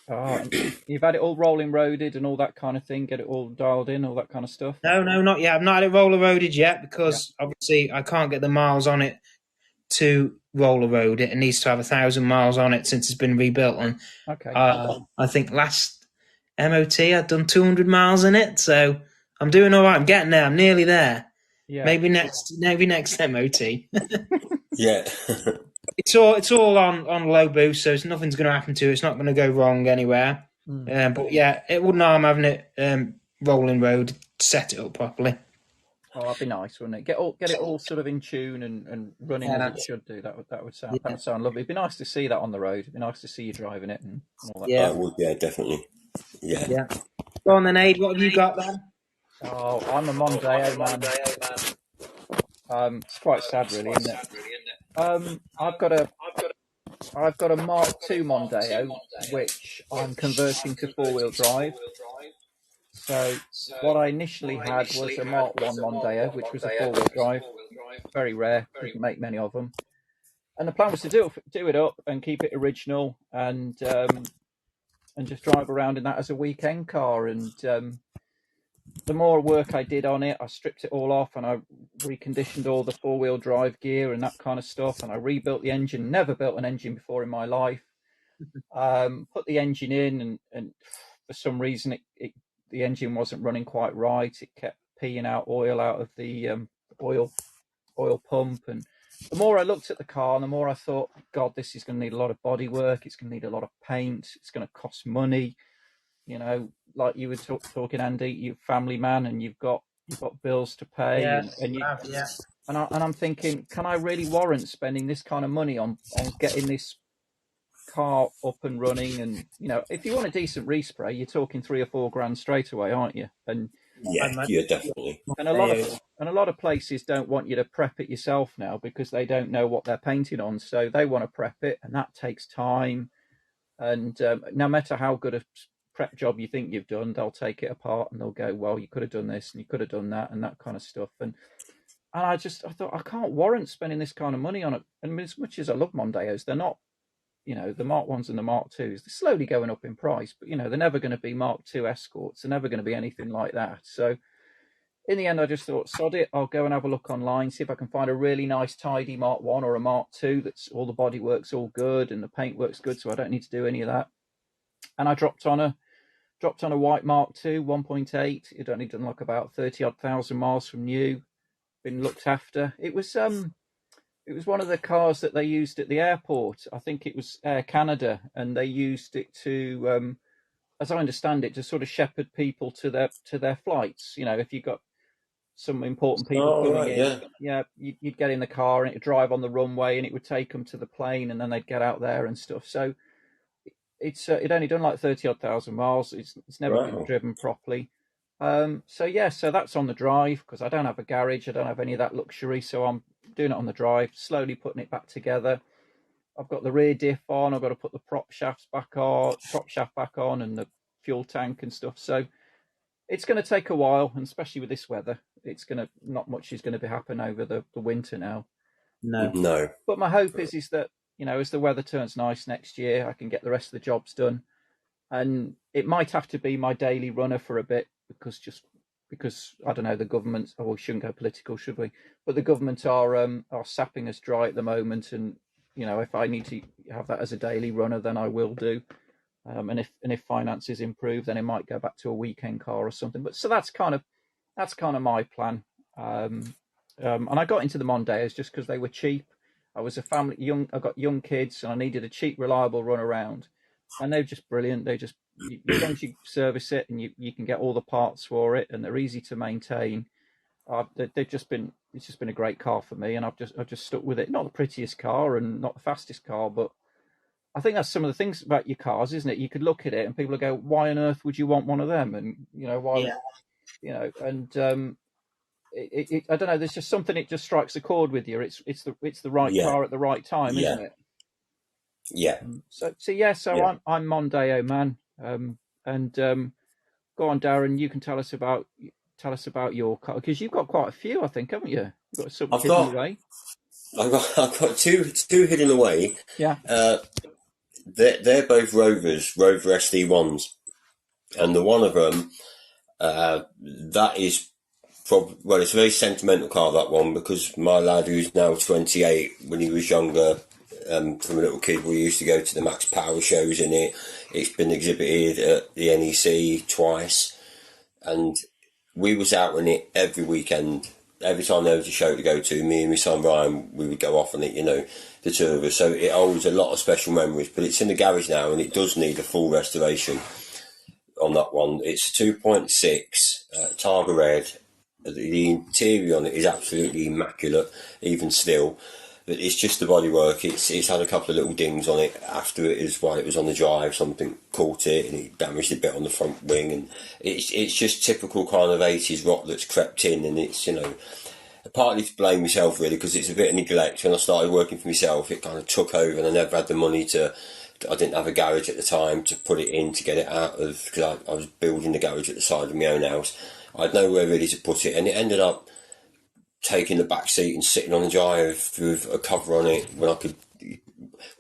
Oh, you've had it all rolling roaded and all that kind of thing, get it all dialed in, all that kind of stuff? No, not yet. I've not had it roller roaded yet, because obviously I can't get the miles on it to roller road it. It needs to have 1,000 miles on it since it's been rebuilt. And okay. I think last MOT I'd done 200 miles in it, so I'm doing all right. I'm getting there. I'm nearly there. Yeah. Maybe next MOT. Yeah. It's all on low boost, so nothing's going to happen to it. It's not going to go wrong anywhere. But yeah, it wouldn't harm having it rolling road, set it up properly. Oh, that'd be nice, wouldn't it? Get it all sort of in tune and running as Yeah, it should do. That would yeah, sound lovely. It'd be nice to see that on the road. It'd be nice to see you driving it and all that yeah, I kind of. would, yeah, definitely. Yeah. yeah. Go on then, Aid. What have you got then? Oh, I'm a Mondeo man. It's quite sad, really, isn't it? I've got a Mark II Mondeo, which I'm converting to four-wheel drive. So what I initially had was a Mark One Mondeo, which was a four-wheel drive. Very rare, didn't make many of them. And the plan was to do it up and keep it original and just drive around in that as a weekend car. And the more work I did on it, I stripped it all off and I reconditioned all the four-wheel drive gear and that kind of stuff. And I rebuilt the engine. Never built an engine before in my life. Put the engine in, and for some reason the engine wasn't running quite right. It kept peeing out oil out of the oil pump. And the more I looked at the car, the more I thought, God, this is going to need a lot of body work. It's going to need a lot of paint. It's going to cost money. You know, like you were talking, Andy, you're a family man, and you've got bills to pay, Yeah, and you yeah, and I'm thinking, can I really warrant spending this kind of money on getting this car up and running? And you know, if you want a decent respray, you're talking 3 or 4 grand straight away, aren't you? And Yeah, yeah, definitely. and a lot of places don't want you to prep it yourself now because they don't know what they're painting on, so they want to prep it, and that takes time. And no matter how good a prep job you think you've done, they'll take it apart and they'll go, well, you could have done this and you could have done that and that kind of stuff. And I thought, I can't warrant spending this kind of money on it. And as much as I love Mondeos, they're not, you know, the Mark Ones and the Mark Twos, they're slowly going up in price, but you know, they're never going to be Mark II Escorts. They're never going to be anything like that. So in the end, I just thought, sod it, I'll go and have a look online, see if I can find a really nice, tidy Mark One or a Mark Two that's all the body work's all good and the paint works good, so I don't need to do any of that. And I dropped on a white Mark II 1.8. It only done like about 30 odd thousand miles from new. Been looked after. It was one of the cars that they used at the airport. I think it was Air Canada, and they used it to, as I understand it, to sort of shepherd people to their flights. You know, if you got some important people Oh, coming right, in, yeah. yeah, you'd get in the car and it'd drive on the runway, and it would take them to the plane, and then they'd get out there and stuff. So it only done like 30 odd thousand miles. It's never been Wow. driven properly. So yeah, so that's on the drive because I don't have a garage. I don't have any of that luxury. So I'm doing it on the drive, slowly putting it back together. I've got the rear diff on. I've got to put the prop shaft back on, and the fuel tank and stuff. So it's going to take a while, and especially with this weather, not much is going to be happen over the winter now. no, No. But my hope is that, you know, as the weather turns nice next year, I can get the rest of the jobs done. And it might have to be my daily runner for a bit because I don't know, the government. Oh, we shouldn't go political, should we? But the government are sapping us dry at the moment, and you know, if I need to have that as a daily runner, then I will do. And if finances improve, then it might go back to a weekend car or something. But so that's kind of my plan. And I got into the Mondeos just because they were cheap. I was a family young. I got young kids, and I needed a cheap, reliable run around. And they're just brilliant. They just, as long as you service it and you can get all the parts for it, and they're easy to maintain. They've just been It's just been a great car for me, and I've just stuck with it. Not the prettiest car and not the fastest car, but I think that's some of the things about your cars, isn't it? You could look at it and people will go, "Why on earth would you want one of them?" And you know why, yeah, and I don't know. There's just something, it just strikes a chord with you. It's the right Yeah. car at the right time, isn't Yeah. it? Yeah. So yeah. So Yeah. I'm Mondeo man. And Go on, Darren. You can tell us about your car because you've got quite a few, I think, haven't you? You've got some I've hidden got away. I've got two hidden away. Yeah. They're both Rover SD1s, and the one of them that is well, it's a very sentimental car, that one, because my lad, who's now 28, when he was younger, from a little kid, we used to go to the Max Power shows in it. It's been exhibited at the NEC twice, and we was out in it every weekend. every time there was a show to go to, me and my son Ryan, we would go off on it, the two of us. So it holds a lot of special memories, but it's in the garage now and it does need a full restoration on that one. It's 2.6 Targa Red. The interior on it is absolutely immaculate, even still. But it's just the bodywork. It's had a couple of little dings on it after it is while it was on the drive. Something caught it and it damaged a bit on the front wing, and it's just typical kind of 80s rot that's crept in. And it's partly to blame myself really, because it's a bit of neglect. When I started working for myself, it kind of took over, and I never had the money to. I didn't have a garage at the time to put it in to get it out of, because I was building the garage at the side of my own house. I had nowhere really to put it, and it ended up taking the back seat and sitting on the drive with a cover on it when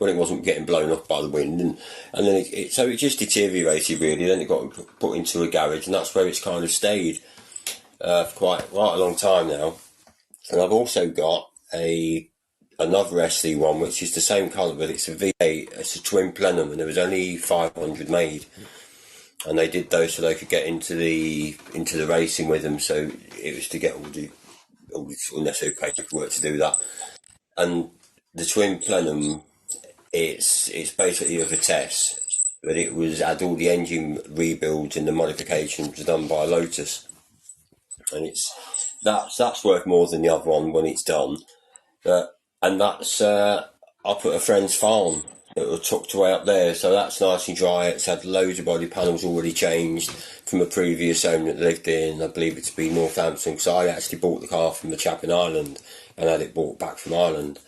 it wasn't getting blown up by the wind, and then so it just deteriorated really. Then it got put into a garage, and that's where it's kind of stayed for quite a long time now. And I've also got another SC one, which is the same colour, but it's a V8. It's a twin plenum, and there was only 500 made, and they did those so they could get into the racing with them. So it was to get all the necessary paperwork to do that. And the twin plenum, it's basically a Vitesse, but it had all the engine rebuilds and the modifications done by Lotus, and that's worth more than the other one when it's done. And that's up at a friend's farm that was tucked away up there, so that's nice and dry. It's had loads of body panels already changed from a previous owner that lived in, I believe it to be Northampton, because I actually bought the car from a chap in Ireland and had it brought back from Ireland.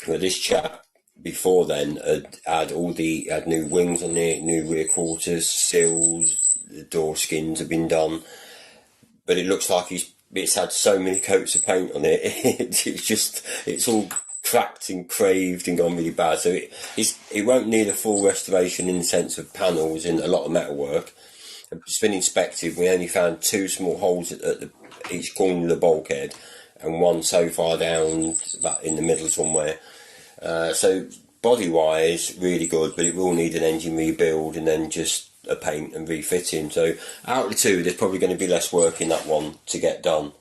But this chap before then had new wings on it, new rear quarters, sills, the door skins have been done, but it looks like it's had so many coats of paint on it. It's all cracked and craved and gone really bad. So it won't need a full restoration in the sense of panels and a lot of metalwork. It's been inspected. We only found 2 small holes at each corner of the bulkhead, and one so far down about in the middle somewhere. So body wise, really good, but it will need an engine rebuild and then just a paint and refitting. So out of the two, there's probably going to be less work in that one to get done.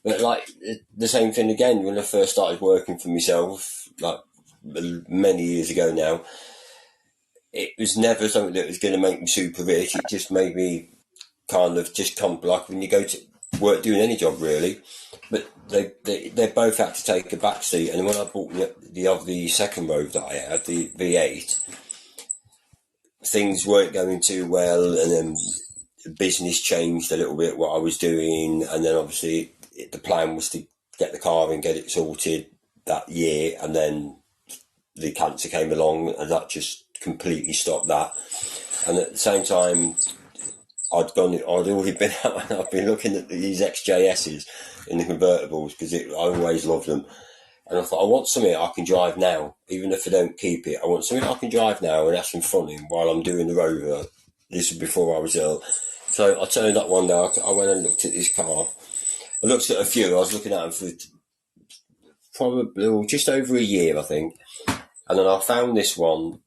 But like the same thing again, when I first started working for myself, like many years ago now, it was never something that was going to make me super rich. It just made me kind of just come, like when you go to work doing any job really. But they both had to take a back seat. And when I bought the second Road that I had, the V8, things weren't going too well, and then the business changed a little bit what I was doing, and then obviously the plan was to get the car and get it sorted that year, and then the cancer came along and that just completely stopped that. And at the same time, I'd already been out and I've been looking at these XJS's in the convertibles, because I always loved them. And I thought, I want something I can drive now, even if I don't keep it. I want something I can drive now and have some fun in while I'm doing the Rover. This was before I was ill. So I turned up one day, I went and looked at this car. I looked at a few, I was looking at them for probably just over a year, I think. And then I found this one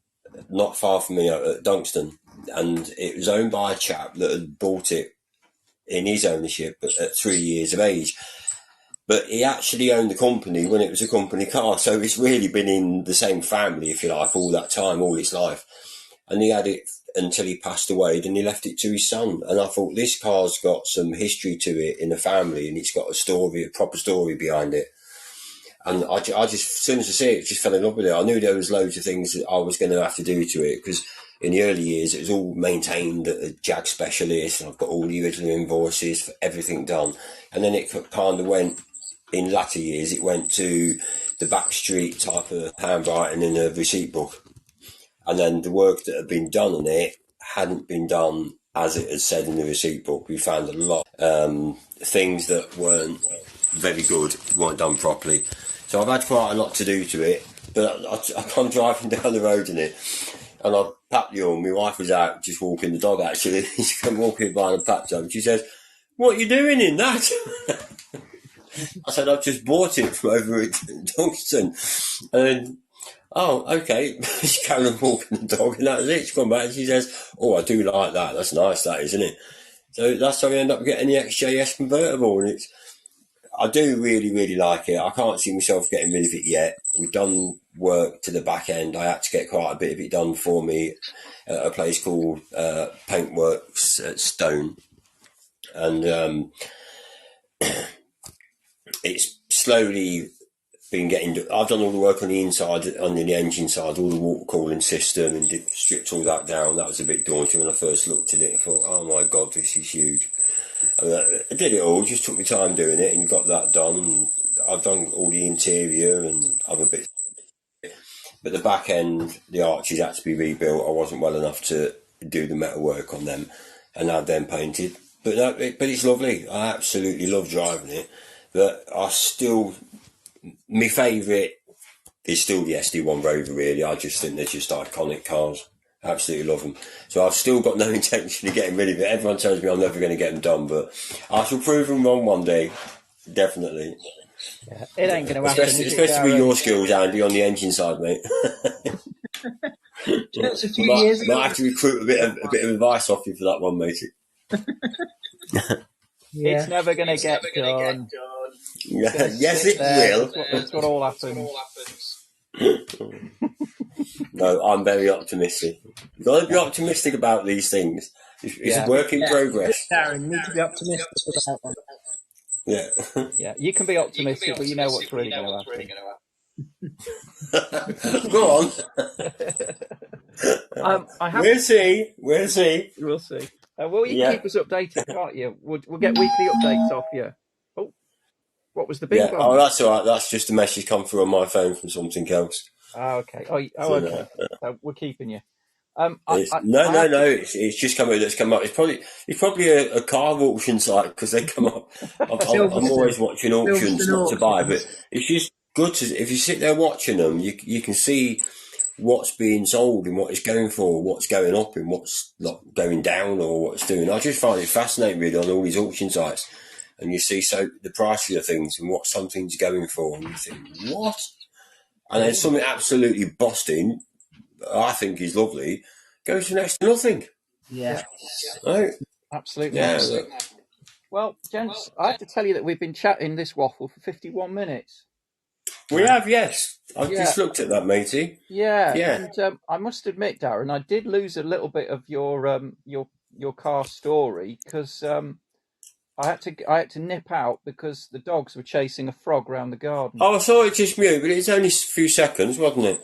not far from me at Dunxton. And it was owned by a chap that had bought it in his ownership at 3 years of age. But he actually owned the company when it was a company car. So it's really been in the same family, if you like, all that time, all his life. And he had it until he passed away, then he left it to his son. And I thought, this car's got some history to it in the family, and it's got a proper story behind it. And I just, as soon as I see it, just fell in love with it. I knew there was loads of things that I was going to have to do to it, because in the early years, it was all maintained at a Jag specialist, and I've got all the original invoices for everything done. And then it kind of went, in latter years, it went to the backstreet type of handwriting in a receipt book. And then the work that had been done on it hadn't been done as it had said in the receipt book. We found a lot of things that weren't very good, weren't done properly. So I've had quite a lot to do to it, but I come driving down the road in it, and I tapped you on. My wife was out just walking the dog, actually. She came walking by and tapped her, and she says, "What are you doing in that?" I said, "I've just bought it from over at Dunxton." And then, "Oh, okay." She carried on walking the dog, and that was it. She come back and she says, "Oh, I do like that. That's nice, that, isn't it?" So that's how we end up getting the XJS convertible, and I do really, really like it. I can't see myself getting rid of it yet. We've done work to the back end. I had to get quite a bit of it done for me at a place called Paintworks at Stone. And it's slowly been getting. I've done all the work on the inside, on the engine side, all the water cooling system, and stripped all that down. That was a bit daunting when I first looked at it. I thought, oh my god, this is huge. I did it all, just took my time doing it and got that done. And I've done all the interior and other bits. But the back end, the arches had to be rebuilt. I wasn't well enough to do the metal work on them and have them painted. But no, but it's lovely. I absolutely love driving it. But I still, my favourite is still the SD1 Rover, really. I just think they're just iconic cars. Absolutely love them. So I've still got no intention of getting rid of it. Everyone tells me I'm never going to get them done, but I shall prove them wrong one day. Definitely. Yeah, it ain't going to happen. Especially with your skills, Andy, on the engine side, mate. Just a few years ago. Might have to recruit a bit of advice off you for that one, matey. Yeah. It's never going to get done. Yes, it will. That's what all happens. No, I'm very optimistic. You've got to be optimistic about these things. It's a work in progress. Darren, you need to be optimistic about that. Yeah. Yeah, you can be optimistic, but you know what's really going to happen. Go on. We'll see. We'll see. Well, you can keep us updated, can't you? We'll get weekly updates off you. Oh, what was the big one? Oh, that's all right. That's just a message come through on my phone from something else. Oh, okay. Okay. So we're keeping you. No. It's just come. It's come up. It's probably a car auction site because they come up. I'm always watching auctions, not to buy, but it's just good to if you sit there watching them, you can see what's being sold and what it's going for, what's going up and what's not going down or what's doing. I just find it fascinating really on all these auction sites, and you see the price of things and what something's going for, and you think what, and then something absolutely busting. I think is lovely, goes for next to nothing. Yeah. Right? Absolutely. Yeah. Well, gents, I have to tell you that we've been chatting this waffle for 51 minutes. We have, yes. I've just looked at that, matey. Yeah. And I must admit, Darren, I did lose a little bit of your car story because I had to nip out because the dogs were chasing a frog around the garden. Oh, I saw it just mute, but it's only a few seconds, wasn't it?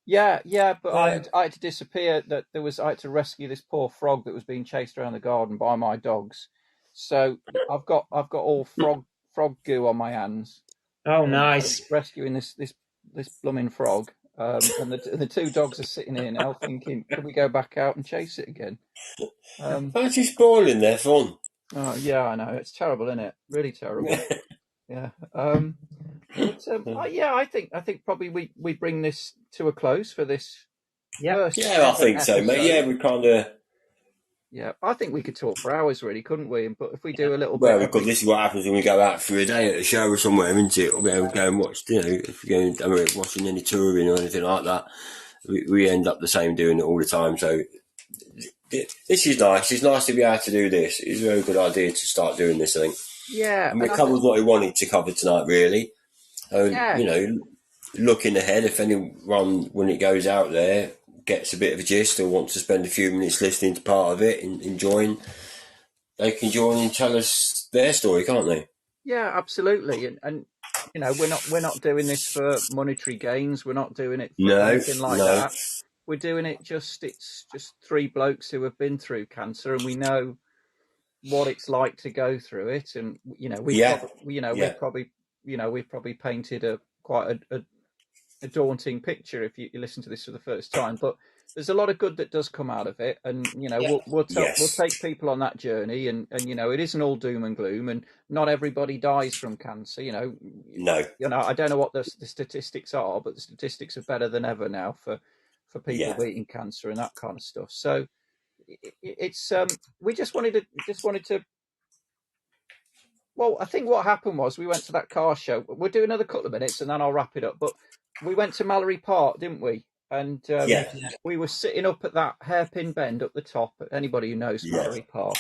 Yeah, but I had to disappear. I had to rescue this poor frog that was being chased around the garden by my dogs. So I've got all frog goo on my hands. Oh, nice! Rescuing this blooming frog, and the two dogs are sitting here now thinking, "Can we go back out and chase it again?" That's just spoiling their fun. Oh yeah, I know, it's terrible, isn't it? Really terrible. Yeah. I think probably we bring this to a close for this. Yeah, I think so, mate. Yeah, we kind of. Yeah, I think we could talk for hours, really, couldn't we? But if we do a little bit, because this is what happens when we go out for a day at a show or somewhere, isn't it? Or go and watch, if you're going watching any touring or anything like that, we end up the same doing it all the time. So this is nice. It's nice to be able to do this. It's a very good idea to start doing this, I think. Yeah, and we covered what we wanted to cover tonight, really. Looking ahead, if anyone, when it goes out there, gets a bit of a gist or wants to spend a few minutes listening to part of it and enjoying, they can join and tell us their story, can't they? Yeah, absolutely. And we're not doing this for monetary gains. We're not doing it for anything like that. We're doing it it's just three blokes who have been through cancer, and we know what it's like to go through it. And we've probably painted quite a daunting picture if you listen to this for the first time, but there's a lot of good that does come out of it, and we'll take people on that journey, and it isn't all doom and gloom, and not everybody dies from cancer. No. I don't know what the statistics are, but the statistics are better than ever now for people beating cancer and that kind of stuff. So it's we just wanted to. Well, I think what happened was we went to that car show. We'll do another couple of minutes and then I'll wrap it up. But we went to Mallory Park, didn't we? And we were sitting up at that hairpin bend up the top. Anybody who knows Mallory Park,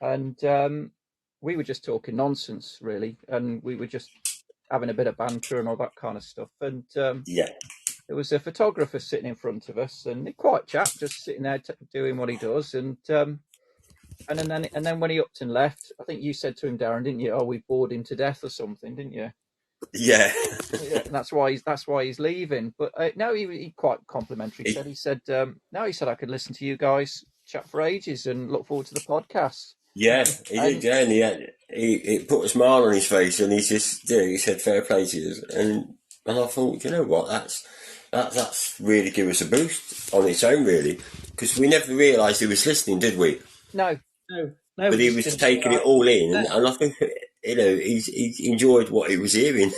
and we were just talking nonsense, really, and we were just having a bit of banter and all that kind of stuff. And there was a photographer sitting in front of us, and a quiet chap just sitting there doing what he does. And then when he upped and left, I think you said to him, Darren, didn't you? Oh, we bored him to death or something, didn't you? Yeah. Yeah, that's why he's leaving. But no, he quite complimentary said. He said, no, he said I could listen to you guys chat for ages and look forward to the podcast. Yeah, he did. Yeah, and he put a smile on his face, and he said fair play to you. And I thought, you know what, that's really give us a boost on its own, really, because we never realised he was listening, did we? No. But he was taking it all in, and I think he enjoyed what he was hearing.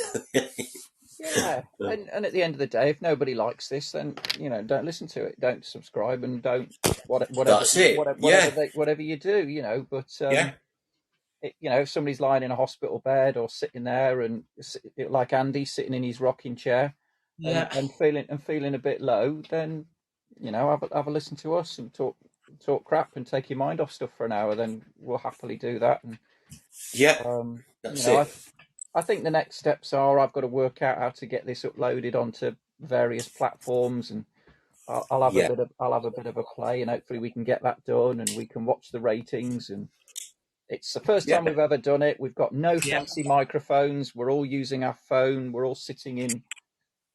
Yeah, and at the end of the day, if nobody likes this, then don't listen to it, don't subscribe, and don't whatever. That's it. Whatever you do, But if somebody's lying in a hospital bed or sitting there, and like Andy sitting in his rocking chair, and feeling a bit low, then have a listen to us and talk crap and take your mind off stuff for an hour. Then we'll happily do that. And that's it. I think the next steps are I've got to work out how to get this uploaded onto various platforms, and I'll have a bit of a play, and hopefully we can get that done, and we can watch the ratings. And it's the first time we've ever done it. We've got no fancy microphones. We're all using our phone. We're all sitting in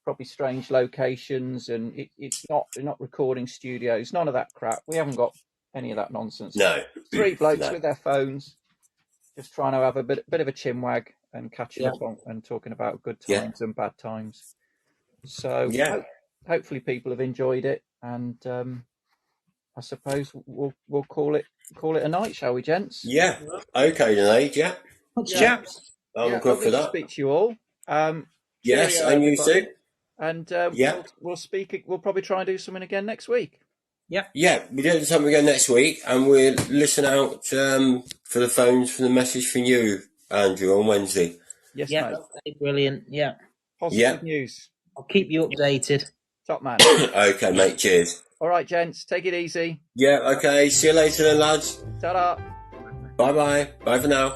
probably strange locations, and we're not recording studios. None of that crap. We haven't got any of that nonsense. No, 3 blokes with their phones, just trying to have a bit of a chinwag and catching up on and talking about good times and bad times. So hopefully people have enjoyed it, and I suppose we'll call it a night, shall we, gents? Yeah. Okay, then, Age. Yeah. Chaps. I'm good for that. Speak to you all. Yes, and you too. And we'll speak. We'll probably try and do something again next week. Yeah, we do something again next week, and we'll listen out for the phones from the message from you, Andrew, on Wednesday. Yes, mate. Brilliant. Yeah. Positive news. I'll keep you updated. Top man. Okay, mate. Cheers. All right, gents. Take it easy. Yeah. Okay. See you later, then, lads. Ta-da. Bye-bye. Bye for now.